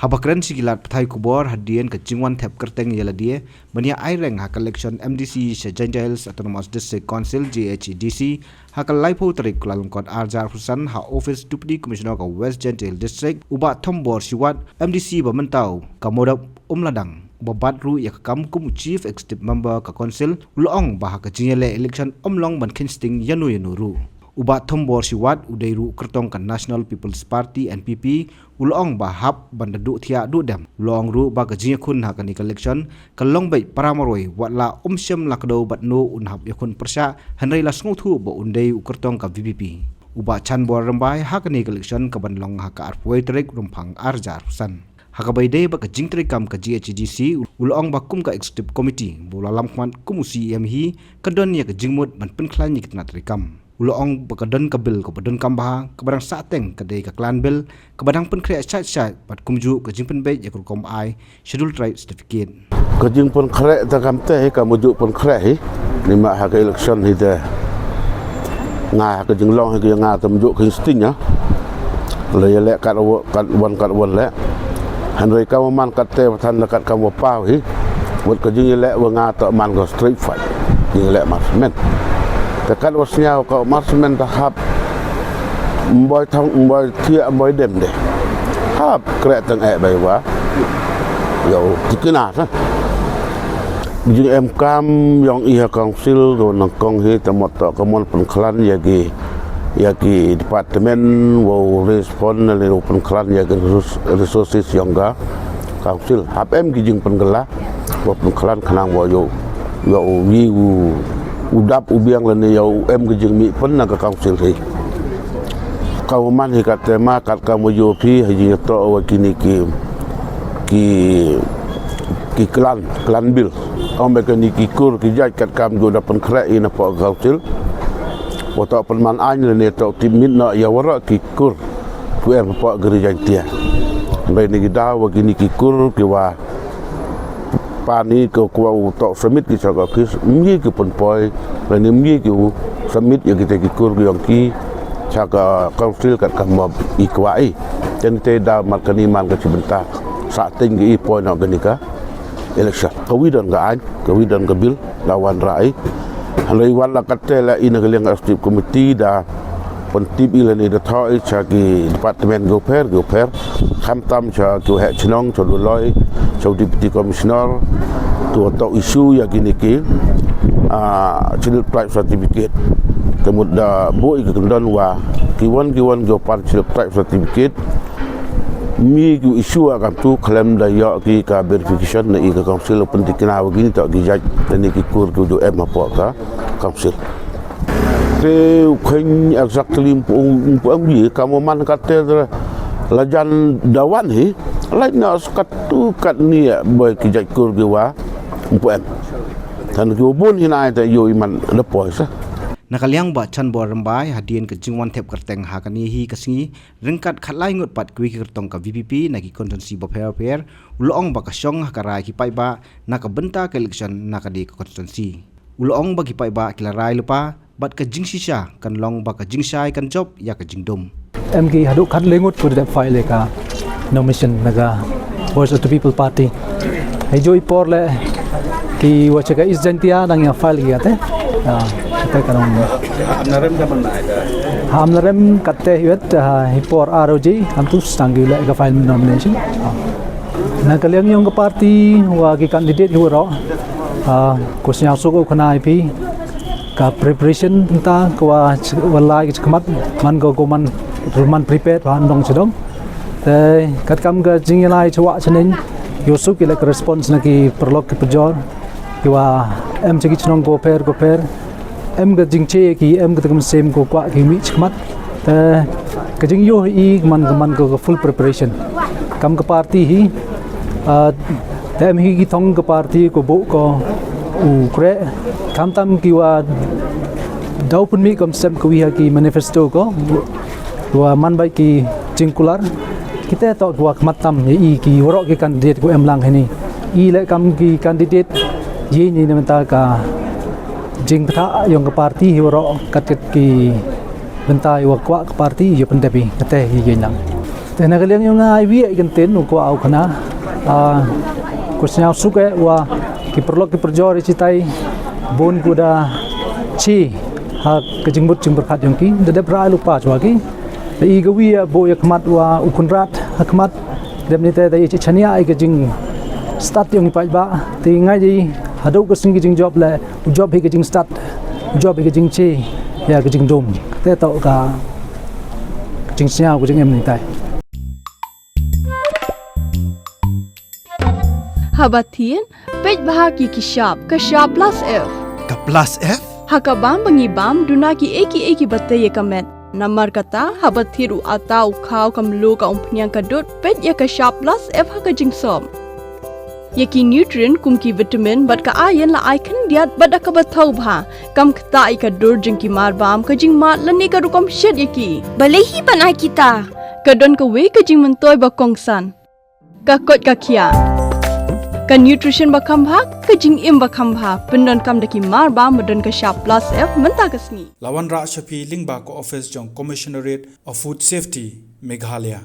Habakran sigilat pathai kubor hadian ke jingwan thep Kyrtong yala dia bania aireng hak election MDC Shillong Autonomous District Council JHADC hak laipo tarik kulalungkot arjar husan ha office deputy commissioner ka West Gentil District uba thombor siwat MDC bamentau ka Moodop-Umladang babadru ya kam kum chief executive member ka council ulong bah ka jingele election omlong ban kinsting yanu ru uba thombor siwat udairu Kyrtong ka National People's Party NPP ulong bahap bandadu thia du dam long ru ba ka Ïakhun ha ka election ka longbei para Marwei watla umsyam lakdo batno unhap Ïakhun Pyrshah hanrei la snuthu bo undei Kyrtong ka VPP uba chanbor rambai ha ka election ka banlong ha ka arpoi trek rumphang arjar husan hakabai dei ba ka jingtri kam ka JHADC ulong ba kum ka executive committee bola lam khman kum CEM hi ka don ya ka jingmut ban penkhlan ni kitna trikam ulong ba ka don ka bil ko badon kam ba ka barang sateng ka dei ka clan bill ka badang penkre chat bat kumju ka jingpen be ya kom ai schedule tribe certificate ka jingpen khre ta kam te ka muju pen khre hi ni ma ha ka election hi te nga ka jinglong hi nga ta muju ka sting ya le ya le kat wan le hanrei ka man kat te than la kat ka wa pau hi wat ka jing le wa nga ta man go street fight jing le mas men ta kat was nyao ka mas men ta hap mboy thong mboy thia mboy dem de hap kre tang e bai wa yo tikina sa jing em kam yong i ha council do nang kong hi ta mot ta ka mon pen khlan ya ki department wo respond le open klan ya ke resources yang ga council hap em ki jing pen gela wo pen klan khanang wo yo wi udap ubiang le yo em ki jing mi pen na ka council hi ka man hi ka tema kat ka mo yo phi hi to wa kini ki klan bil om be ni ki kur ki jaj kat kam go dapen kra ina po council waktu penman anjir ni tau timit nak ya warak kikur ku em pak gereja dia baik ni kita begini kikur kiwa pani ke kuau tok semit ki saga kis mi ke penpoi dan mi ki semit ya kita kikur yang ki saga council kat kam ikwai dan te da markani man ke sebentar saat tinggi poi nak genika election kawidan ga an kawidan ke bil lawan rai halai wala katela ina keleng aktif komiti da pentip ila ni da thoi cha ki department goper kham tam cha ki he chnong cho loi cho deputy commissioner tu to isu ya gini ki chil tribe certificate kemud da boi ke kendon wa kiwan go par chil tribe certificate mi ki isu agam tu claim da ya ki ka verification na i ka council pentikna begini tak gijaj dan ki kur ku do em apa ka council te khen exactly pung bi kamu man kate lajan dawan hi lain na skat tu kat ni boy kijaj kur ge wa pum tan ki bun hinai ta yo iman lepoy sa nakaliang ba chan bor rambai hadian ke jingwan thep Kyrtong ha kani hi kasingi ringkat khatlai ngot pat kwi Kyrtong ka VPP na ki constituency ba fair ulong ba ka syong ha karai ki pai ba na ka benta ka election na ka di constituency ulong ba ki pai ba kilarai lupa bat ka jingsisha kan long ba ka jingshai kan job ya ka jingdom MG hadu khat lengot pur da file ka nomination naga Voice of the People Party ai joy por le ki wacha ka isjantia nang ya file ki ate kita kanong narem ka man ham narem katte hiwet hipor ROG antu stangi le ka file nomination na kaliang yung ka party wa ki candidate hiwro kusnya suko khana IP ka preparation ta kwa walai ki khmat man go man ruman prepare han dong chidong te kat kam ga jingelai chwa chnen yusuk ki le response na ki prolog ki pjor ki wa em chiki chnong go per em ga jingche ki em ga kam sem ko kwa ki mi chmat te ka jing yo I man go full preparation kam ka party hi te em hi ki thong ka party ko bo ko u kre kam tam ki wa dau pun mi kam sem ko wi ha ki manifesto ko wa man bai ki jingkular kita to wa matam I ki woro ki candidate ko em lang hini I le kam ki candidate ye ni mental ka jing tha yung ka party hiwro kat ki bentai wa kwa ka party yo pendepi kate hi lang แต่นักเรียนยังไงวิกันเต้นอุกเอาขนาkusnya suka wa kiperlok kiperjor citai bon kuda chi ha kejingbut jingberkat yongki dedep ra lupa chwaki i gawi bo yakmat wa ukunrat hakmat demnite dai chania ai kejing start yong pai ba ti ngai ji hadau ko sing kejing job le job hi kejing start job hi kejing chi ya kejing dom te to ka kejing sia kejing em ni tai Habatin, pej bahagi ki sharp plus F. Ka plus F? Hakabam bangi bam dunaki eki batte ye kamet. Namar kata habathiru atau khau kamlu ka umpnyang kadut pej ya ka sharp plus F haka jingsom. Yaki nutrient kumki vitamin bat ka iron la icon diat bat ka bathau bha kam khta ai ka dur jingki mar bam ka jing mat lani ka rukom shed yaki. Balehi banai kita. Kadon ka we ka jing mentoy ba kongsan. Ka kot ka khia. Ka nutrition bakam bha ka jing im bakam bha pendon kam daki mar ba modon ka sharp plus F menta kasni Lawan Ra Shafi Lingba ko office jong Commissionerate of Food Safety Meghalaya